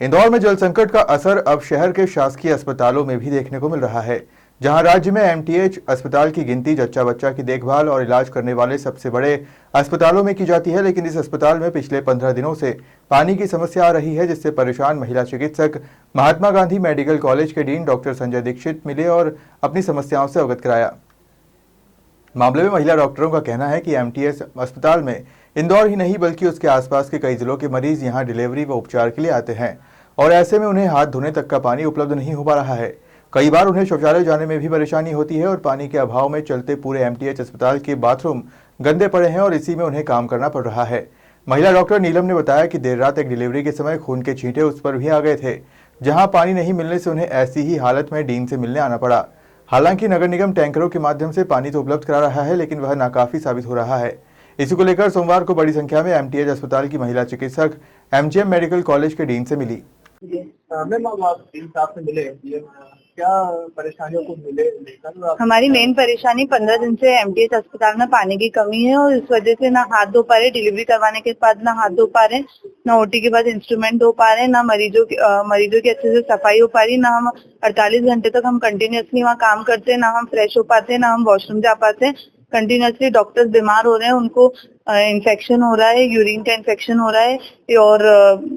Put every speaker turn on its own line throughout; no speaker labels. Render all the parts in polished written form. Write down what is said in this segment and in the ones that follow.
इंदौर में जल संकट का असर अब शहर के शासकीय अस्पतालों में भी देखने को मिल रहा है। जहां राज्य में एमटीएच अस्पताल की गिनती जच्चा बच्चा की देखभाल और इलाज करने वाले सबसे बड़े अस्पतालों में की जाती है, लेकिन इस अस्पताल में पिछले 15 दिनों से पानी की समस्या आ रही है, जिससे परेशान महिला चिकित्सक महात्मा गांधी मेडिकल कॉलेज के डीन डॉक्टर संजय दीक्षित मिले और अपनी समस्याओं से अवगत कराया। मामले में महिला डॉक्टरों का कहना है कि एमटीएच अस्पताल में इंदौर ही नहीं बल्कि उसके आसपास के कई जिलों के मरीज यहां डिलीवरी व उपचार के लिए आते हैं और ऐसे में उन्हें हाथ धोने तक का पानी उपलब्ध नहीं हो पा रहा है। कई बार उन्हें शौचालय जाने में भी परेशानी होती है और पानी के अभाव में चलते पूरे एमटीएच अस्पताल के बाथरूम गंदे पड़े हैं और इसी में उन्हें काम करना पड़ रहा है। महिला डॉक्टर नीलम ने बताया कि देर रात एक डिलीवरी के समय खून के छींटे उस पर भी आ गए थे, जहां पानी नहीं मिलने से उन्हें ऐसी ही हालत में डीन से मिलने आना पड़ा। हालांकि नगर निगम टैंकरों के माध्यम से पानी तो उपलब्ध करा रहा है, लेकिन वह नाकाफी साबित हो रहा है। इसी को लेकर सोमवार को बड़ी संख्या में एमटीएच अस्पताल की महिला चिकित्सक एमजीएम मेडिकल कॉलेज के डीन से मिली।
मैम आप डीन साहब से मिले, ये क्या परेशानियों को मिले लेकर?
हमारी मेन परेशानी 15 दिन से एमटीएच अस्पताल में पानी की कमी है और इस वजह से ना हाथ धो पा रहे, डिलीवरी करवाने के बाद ना हाथ धो पा रहे, ना ओटी के बाद इंस्ट्रूमेंट धो पा रहे, ना मरीजों की अच्छे से सफाई हो पा रही, ना हम 48 घंटे तक हम कंटिन्यूअसली वहाँ काम करते हैं, ना हम फ्रेश हो पाते हैं, ना हम वॉशरूम जा पाते हैं। कंटिन्यूअसली डॉक्टर्स बीमार हो रहे हैं, उनको इन्फेक्शन हो रहा है, यूरिन का इन्फेक्शन हो रहा है और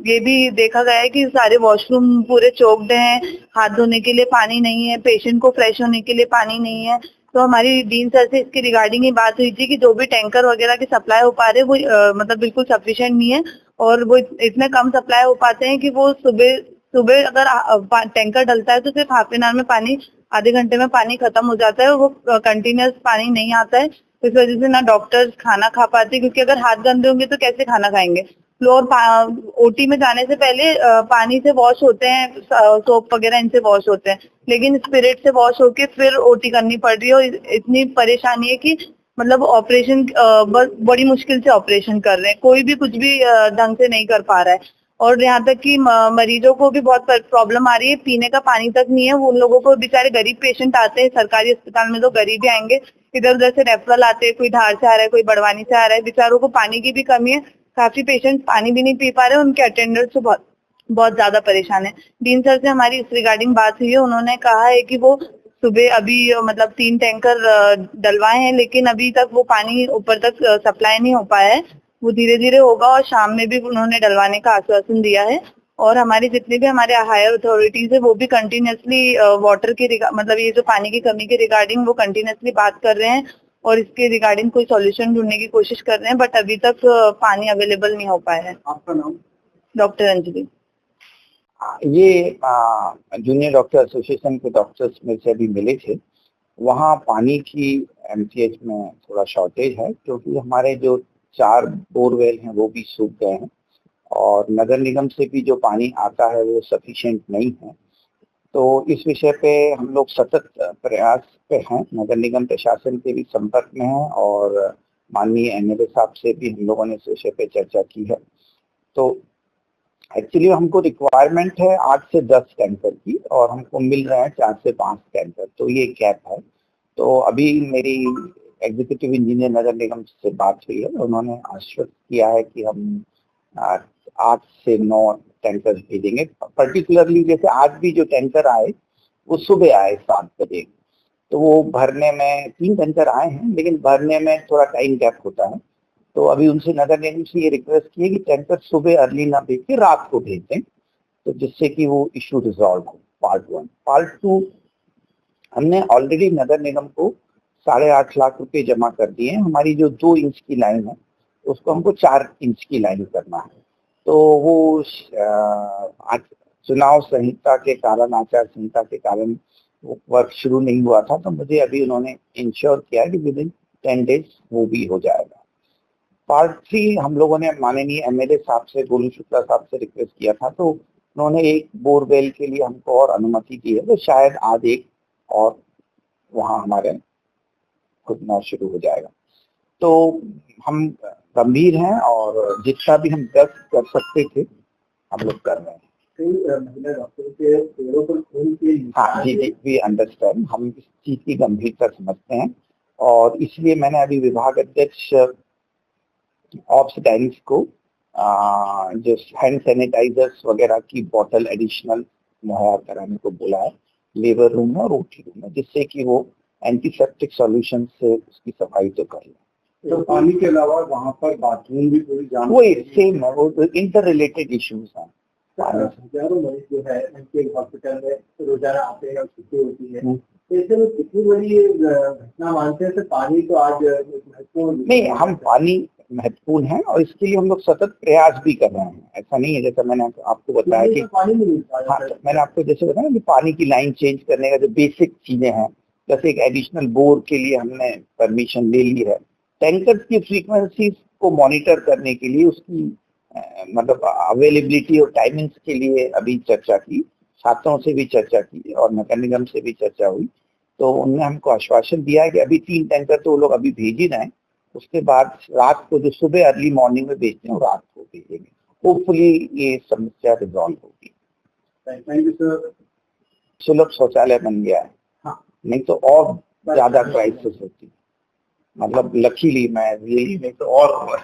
ये भी देखा गया है कि सारे वॉशरूम पूरे चोक्ड हैं, हाथ धोने के लिए पानी नहीं है, पेशेंट को फ्रेश होने के लिए पानी नहीं है। तो हमारी डीन सर से इसकी रिगार्डिंग ही बात हुई थी कि जो भी टैंकर वगैरह की सप्लाई हो पा रहे वो मतलब बिल्कुल सफिशिएंट नहीं है और वो इतने कम सप्लाई हो पाते हैं कि वो सुबह सुबह अगर टैंकर डलता है तो सिर्फ हाफ एन आवर में पानी, आधे घंटे में पानी खत्म हो जाता है और वो कंटिन्यूअस पानी नहीं आता है। इस वजह से ना डॉक्टर्स खाना खा पाते, क्योंकि अगर हाथ गंदे होंगे तो कैसे खाना खाएंगे। फ्लोर ओटी में जाने से पहले पानी से वॉश होते हैं, सोप वगैरह इनसे वॉश होते हैं, लेकिन स्पिरिट से वॉश होके फिर ओटी करनी पड़ रही है और इतनी परेशानी है कि मतलब ऑपरेशन बड़ी मुश्किल से ऑपरेशन कर रहे हैं, कोई भी कुछ भी ढंग से नहीं कर पा रहा है। और यहाँ तक कि मरीजों को भी बहुत प्रॉब्लम आ रही है, पीने का पानी तक नहीं है। वो उन लोगों को, बेचारे गरीब पेशेंट आते हैं सरकारी अस्पताल में, तो गरीब ही आएंगे, इधर उधर से रेफरल आते हैं, कोई धार से आ रहा है, कोई बड़वानी से आ रहा है, बेचारों को पानी की भी कमी है। काफी पेशेंट पानी भी नहीं पी पा रहे, उनके अटेंडर्स तो बहुत बहुत ज्यादा परेशान है। डीन सर से हमारी इस रिगार्डिंग बात हुई है, उन्होंने कहा है कि वो सुबह अभी मतलब 3 टैंकर डलवाए हैं, लेकिन अभी तक वो पानी ऊपर तक सप्लाई नहीं हो पाया है। वो धीरे धीरे होगा और शाम में भी उन्होंने डलवाने का आश्वासन दिया है। और हमारी जितने भी हमारे हायर अथॉरिटीज है वो भी कंटिन्यूअसली वाटर के मतलब ये जो पानी की कमी के रिगार्डिंग वो कंटिन्यूअसली बात कर रहे हैं और इसके रिगार्डिंग कोई सॉल्यूशन ढूंढने की कोशिश कर रहे हैं, बट अभी तक पानी अवेलेबल नहीं हो पाया है।
आपका नाम?
डॉक्टर अंजलि।
ये जूनियर डॉक्टर एसोसिएशन के डॉक्टर्स में से भी मिले थे। वहाँ पानी की एमसीएच में थोड़ा शॉर्टेज है, क्योंकि हमारे जो 4 बोरवेल हैं वो भी सूख गए हैं और नगर निगम से भी जो पानी आता है वो सफिशिएंट नहीं है। तो इस विषय पे हम लोग सतत प्रयास पे हैं, नगर निगम प्रशासन के भी संपर्क में हैं और माननीय एमएलए साहब से भी हम लोगों ने इस विषय पे चर्चा की है। तो एक्चुअली हमको रिक्वायरमेंट है 8 से 10 टैंकर की और हमको मिल रहे हैं 4 से 5 टैंकर, तो ये गैप है। तो अभी मेरी एग्जीक्यूटिव इंजीनियर नगर निगम से बात हुई है, उन्होंने आश्वस्त किया है कि हम 8 से 9 टैंकर भेजेंगे। पर्टिकुलरली जैसे आज भी जो टैंकर आए वो सुबह आए 7 बजे, तो वो भरने में 3 टैंकर आए हैं, लेकिन भरने में थोड़ा टाइम गैप होता है। तो अभी उनसे नगर निगम से ये रिक्वेस्ट की है कि टैंकर सुबह अर्ली ना भेज के रात को भेज दें, तो जिससे कि वो इशू रिजॉल्व हो। पार्ट 1। पार्ट 2, हमने ऑलरेडी नगर निगम को 8.5 लाख रुपए जमा कर दिए हैं। हमारी जो 2 इंच की लाइन है उसको हमको 4 इंच की लाइन करना है। तो वो चुनाव संहिता के कारण, आचार संहिता के कारण वो वर्क शुरू नहीं हुआ था, तो मुझे अभी उन्होंने इंश्योर किया कि विद इन 10 डेज वो भी हो जाएगा। पार्ट 3 हम लोगों ने माननीय एमएलए साहब से, गोलू शुक्ला साहब से रिक्वेस्ट किया था, तो उन्होंने एक बोरवेल के लिए हमको और अनुमति दी है, तो शायद आज एक और वहाँ हमारे खुदना शुरू हो जाएगा। तो हम गंभीर हैं और जितना भी हम कर सकते थे हम लोग कर रहे हैं।
महिला डॉक्टर के पैरों पर खून के,
हाँ जी, वी अंडरस्टैंड, हम इस चीज की गंभीरता समझते हैं और इसलिए मैंने अभी विभाग अध्यक्ष ऑप्स डायरेक्टर को जो हैंड सैनिटाइजर्स वगैरह की बोतल एडिशनल मुहैया कराने को बोला है लेबर रूम में और ओटी रूम में, जिससे कि वो एंटीसेप्टिक सॉल्यूशन से उसकी सफाई तो कर ले।
तो पानी के अलावा वहाँ पर बाथरूम भी पूरी जान
वही सेम है, वो इंटर रिलेटेड इश्यूज हैं।
हजारों मरीज जो है एमकेएच हॉस्पिटल में रोजाना आते हैं और छुट्टी होती है, तो ऐसे में कितनी बड़ी घटना मानते हैं? तो पानी तो आज महत्वपूर्ण
नहीं, हम पानी महत्वपूर्ण है और इसके लिए हम लोग सतत प्रयास भी कर रहे हैं। ऐसा नहीं है, जैसा मैंने आपको बताया कि
पानी नहीं मिल पा
हाँ,
रहा है।
मैंने आपको जैसे बताया कि पानी की लाइन चेंज करने का जो बेसिक चीजें हैं, जैसे एक एडिशनल बोर के लिए हमने परमिशन ले ली है। टैंकर्स की फ्रीक्वेंसी को मॉनिटर करने के लिए उसकी मतलब अवेलेबिलिटी और टाइमिंग्स के लिए अभी चर्चा की, छात्रों से भी चर्चा की और मैकेनिज्म से भी चर्चा हुई। तो उन्होंने हमको आश्वासन दिया है कि अभी 3 टैंकर तो वो लोग अभी भेज ही रहे हैं, उसके बाद रात को जो सुबह अर्ली मॉर्निंग में भेजते हैं वो रात को भेजेंगे। होपफुली ये समस्या रिजॉल्व होगी।
Thank you sir.
सुलभ शौचालय बन गया है,
हाँ।
नहीं तो और ज्यादा क्राइसिस होती। मतलब लकीली मैं रियली, नहीं तो और